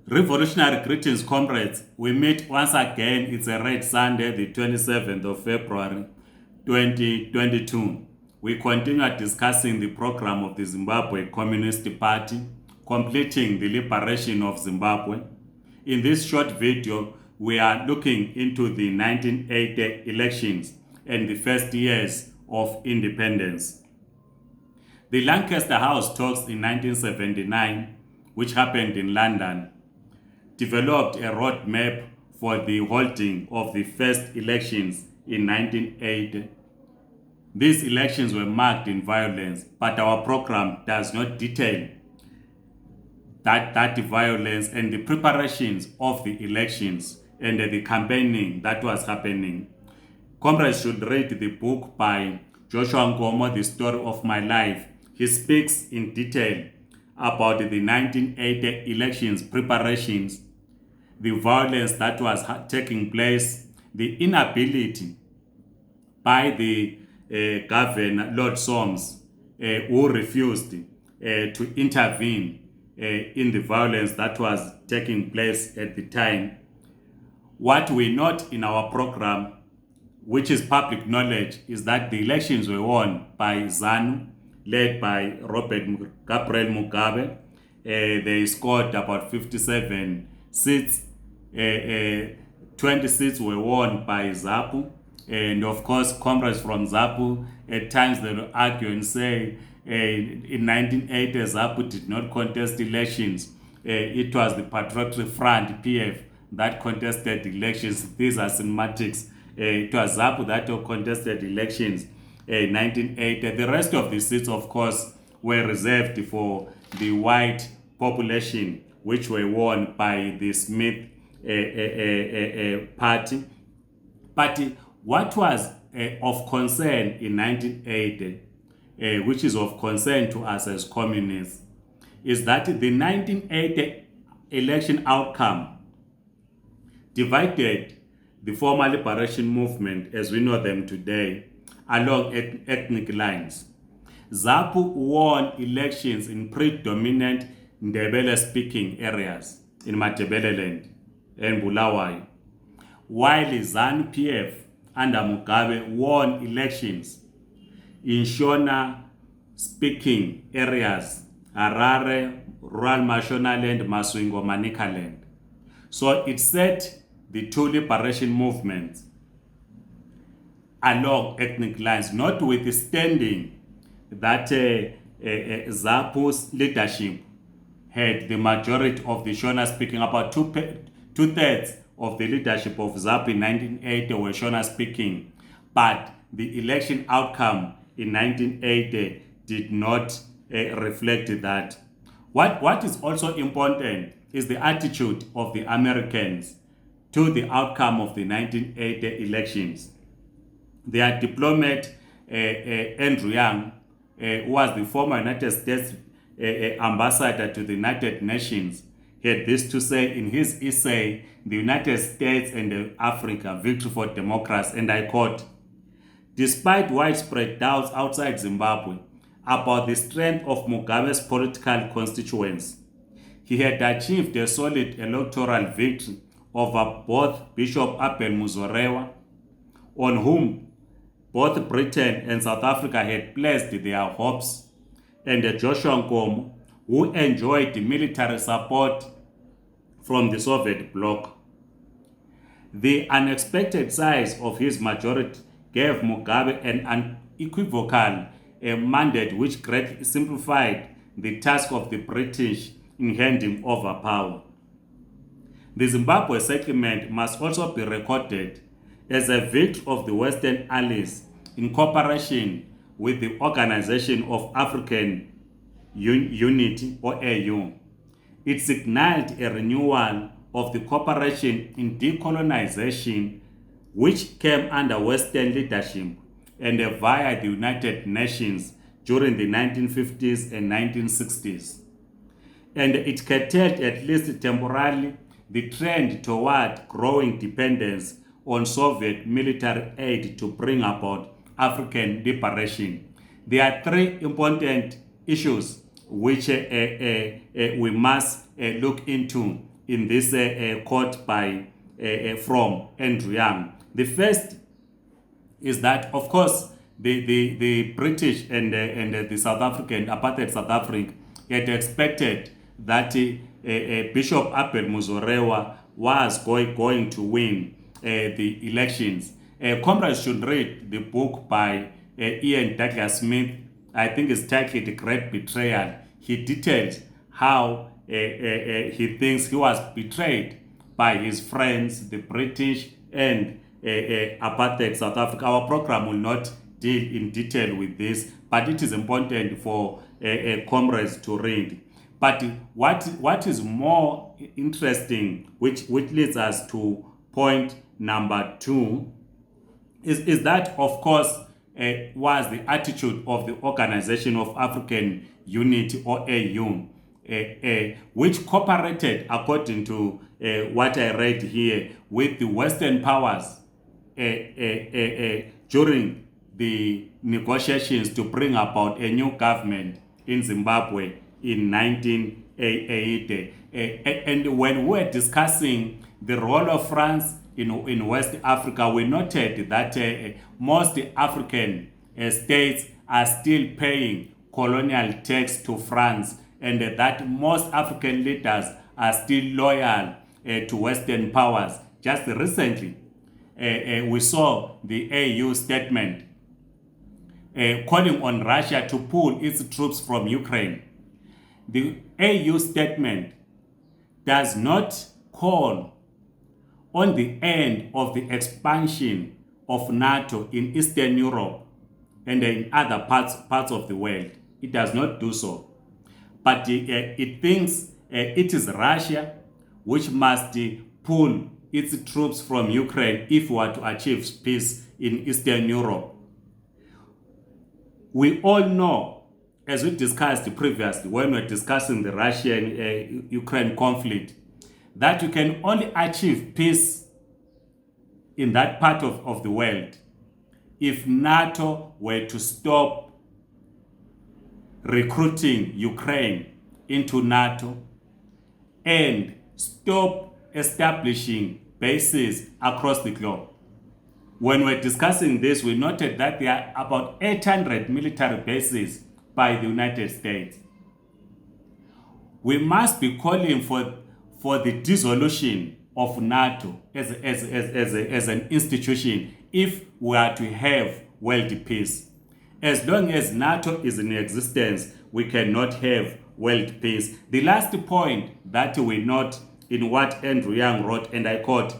Revolutionary greetings, comrades. We meet once again. It's a red Sunday, the 27th of February, 2022. We continue discussing the program of the Zimbabwe Communist Party, completing the liberation of Zimbabwe. In this short video, we are looking into the 1980 elections and the first years of independence. The Lancaster House talks in 1979, which happened in London, developed a roadmap for the holding of the first elections in 1980. These elections were marked in violence, but our program does not detail that violence and the preparations of the elections and the campaigning that was happening. Comrades should read the book by Joshua Nkomo, The Story of My Life. He speaks in detail about the 1980 elections preparations, the violence that was taking place, the inability by the governor, Lord Soames, who refused to intervene in the violence that was taking place at the time. What we note in our program, which is public knowledge, is that the elections were won by ZANU, led by Robert Gabriel Mugabe. They scored about 57 seats. 20 seats were won by ZAPU. And of course, comrades from ZAPU, at times they will argue and say, in 1980, ZAPU did not contest elections. It was the Patriotic Front, PF, that contested elections. These are semantics. It was ZAPU that contested elections in 1980. The rest of the seats, of course, were reserved for the white population, which were won by the Smith party. But what was of concern in 1980, which is of concern to us as communists, is that the 1980 election outcome divided the former liberation movement as we know them today along ethnic lines. ZAPU won elections in predominant Ndebele-speaking areas in Matebeleland and Bulawayo, while ZANU-PF under Mugabe won elections in Shona-speaking areas, Harare, Rural Mashonaland, Maswingo, Manicaland. So it set the two liberation movements along ethnic lines, notwithstanding that ZAPU's leadership had the majority of the Shona speaking. About two-thirds of the leadership of ZAPU in 1980 were Shona speaking, but the election outcome in 1980 did not reflect that. What is also important is the attitude of the Americans to the outcome of the 1980 elections. Their diplomat, Andrew Young, who was the former United States ambassador to the United Nations, had this to say in his essay, The United States and Africa, Victory for Democracy, and I quote, "Despite widespread doubts outside Zimbabwe about the strength of Mugabe's political constituents, he had achieved a solid electoral victory over both Bishop Abel Muzorewa, on whom both Britain and South Africa had placed their hopes, and Joshua Nkomo, who enjoyed military support from the Soviet bloc. The unexpected size of his majority gave Mugabe an unequivocal mandate which greatly simplified the task of the British in handing over power. The Zimbabwe settlement must also be recorded as a victory of the Western Allies in cooperation with the Organization of African Unity, or AU. It signaled a renewal of the cooperation in decolonization, which came under Western leadership and via the United Nations during the 1950s and 1960s. And it curtailed, at least temporarily, the trend toward growing dependence on Soviet military aid to bring about African liberation. There are three important issues which we must look into in this quote by from Andrew Young. The first is that, of course, the British and the South African, apartheid South Africa, had expected that Bishop Abel Muzorewa was going to win the elections. Comrades should read the book by Ian Douglas Smith. I think it's titled The Great Betrayal. He details how he thinks he was betrayed by his friends, the British, and apartheid South Africa. Our program will not deal in detail with this, but it is important for comrades to read. But what is more interesting, which leads us to point number 2, is that, of course, was the attitude of the Organization of African Unity, or AU, which cooperated, according to what I read here, with the Western powers during the negotiations to bring about a new government in Zimbabwe in 1980. And when we were discussing the role of France in West Africa, we noted that most African states are still paying colonial tax to France, and that most African leaders are still loyal to Western powers. Just recently, we saw the AU statement calling on Russia to pull its troops from Ukraine. The AU statement does not call on the end of the expansion of NATO in Eastern Europe and in other parts of the world. It does not do so. But it thinks it is Russia which must pull its troops from Ukraine if we are to achieve peace in Eastern Europe. We all know, as we discussed previously when we were discussing the Russian-Ukraine conflict, that you can only achieve peace in that part of the world if NATO were to stop recruiting Ukraine into NATO and stop establishing bases across the globe. When we're discussing this, we noted that there are about 800 military bases by the United States. We must be calling for the dissolution of NATO as an institution if we are to have world peace. As long as NATO is in existence, we cannot have world peace. The last point that we note in what Andrew Young wrote, and I quote,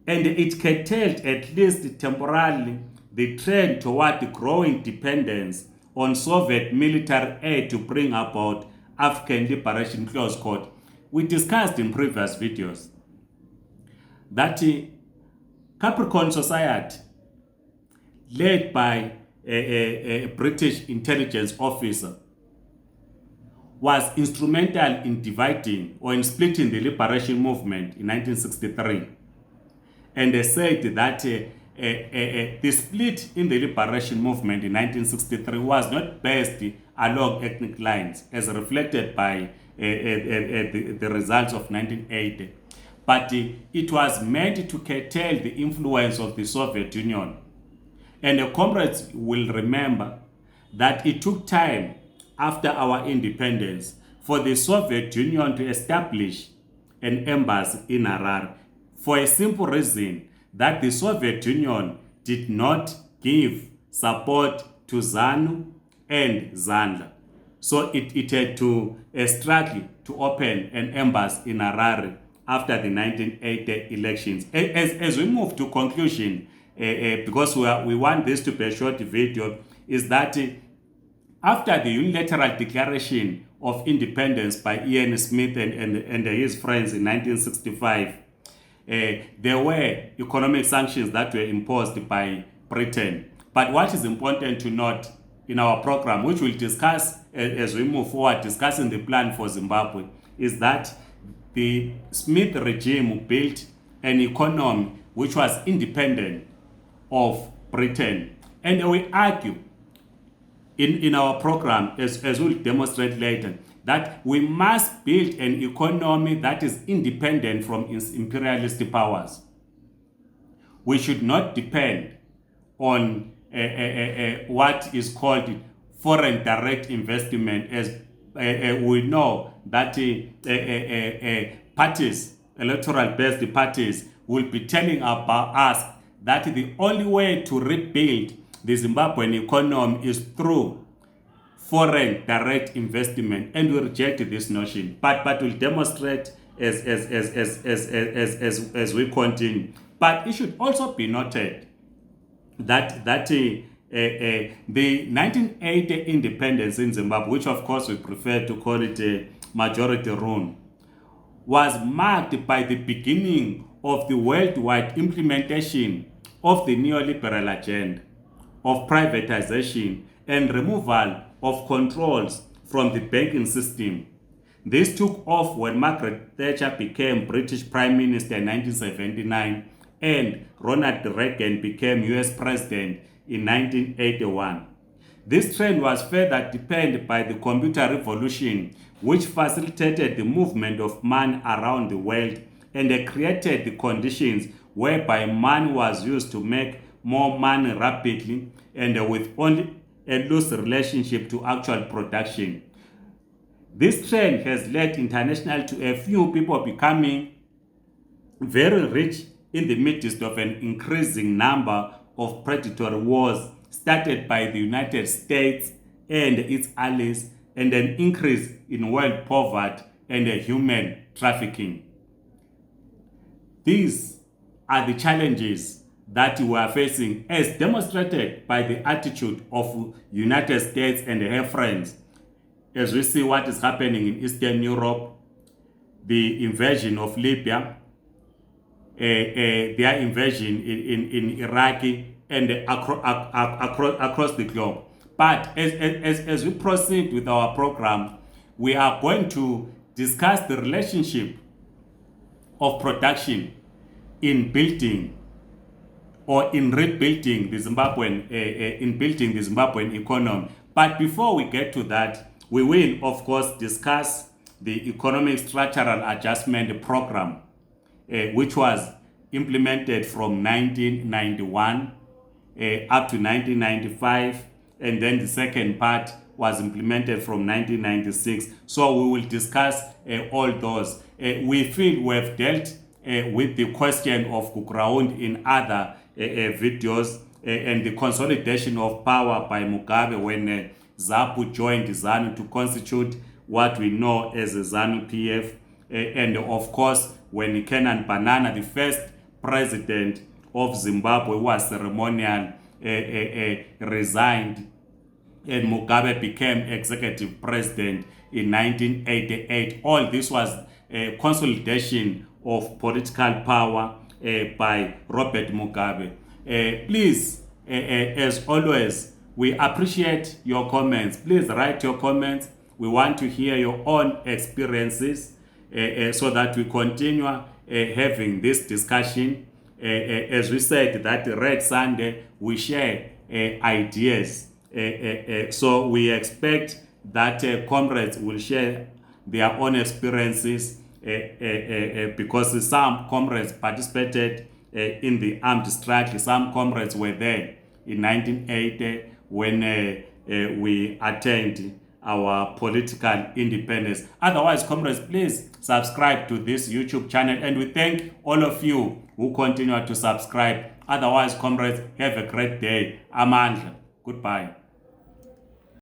"And it curtailed, at least temporarily, the trend toward the growing dependence on Soviet military aid to bring about African liberation," close quote. We discussed in previous videos that Capricorn Society, led by a British intelligence officer, was instrumental in dividing or in splitting the liberation movement in 1963. And they said that the split in the liberation movement in 1963 was not based along ethnic lines, as reflected by the results of 1980, but it was meant to curtail the influence of the Soviet Union. And the comrades will remember that it took time after our independence for the Soviet Union to establish an embassy in Harare, for a simple reason that the Soviet Union did not give support to ZANU and ZANDLA. So it had to struggle to open an embassy in Harare after the 1980 elections. As we move to conclusion, because we want this to be a short video, is that after the unilateral declaration of independence by Ian Smith and his friends in 1965, there were economic sanctions that were imposed by Britain. But what is important to note in our program, which we'll discuss as we move forward, discussing the plan for Zimbabwe, is that the Smith regime built an economy which was independent of Britain. And we argue in our program, as we'll demonstrate later, that we must build an economy that is independent from imperialist powers. We should not depend on what is called foreign direct investment, as we know that parties, electoral-based parties, will be telling about us that the only way to rebuild the Zimbabwean economy is through foreign direct investment, and we reject this notion. But we'll demonstrate as we continue. But it should also be noted that the 1980 independence in Zimbabwe, which of course we prefer to call it a majority rule, was marked by the beginning of the worldwide implementation of the neoliberal agenda of privatization and removal of controls from the banking system. This took off when Margaret Thatcher became British Prime Minister in 1979 and Ronald Reagan became US President in 1981. This trend was further deepened by the computer revolution, which facilitated the movement of money around the world and created the conditions whereby money was used to make more money rapidly and with only a loose relationship to actual production. This trend has led internationally to a few people becoming very rich in the midst of an increasing number of predatory wars started by the United States and its allies, and an increase in world poverty and human trafficking. These are the challenges that we are facing, as demonstrated by the attitude of United States and her friends, as we see what is happening in Eastern Europe, the invasion of Libya, their invasion in Iraq, and across the globe. But as we proceed with our program, we are going to discuss the relationship of production in building or in rebuilding the Zimbabwean, in building the Zimbabwean economy. But before we get to that, we will, of course, discuss the Economic Structural Adjustment Program, which was implemented from 1991 up to 1995, and then the second part was implemented from 1996. So we will discuss all those. We feel we have dealt with the question of ground in other videos, and the consolidation of power by Mugabe when ZAPU joined ZANU to constitute what we know as a ZANU-PF, and of course when Kenan Banana, the first president of Zimbabwe, was ceremonial, resigned, and Mugabe became executive president in 1988. All this was a consolidation of political power by Robert Mugabe. Please, as always, we appreciate your comments. Please write your comments. We want to hear your own experiences so that we continue having this discussion. As we said, that Red Sunday, we share ideas. So we expect that comrades will share their own experiences because some comrades participated in the armed struggle. Some comrades were there in 1980 when we attained our political independence. Otherwise, comrades, please subscribe to this YouTube channel, and we thank all of you who continue to subscribe. Otherwise, comrades, have a great day. Amandla. Goodbye.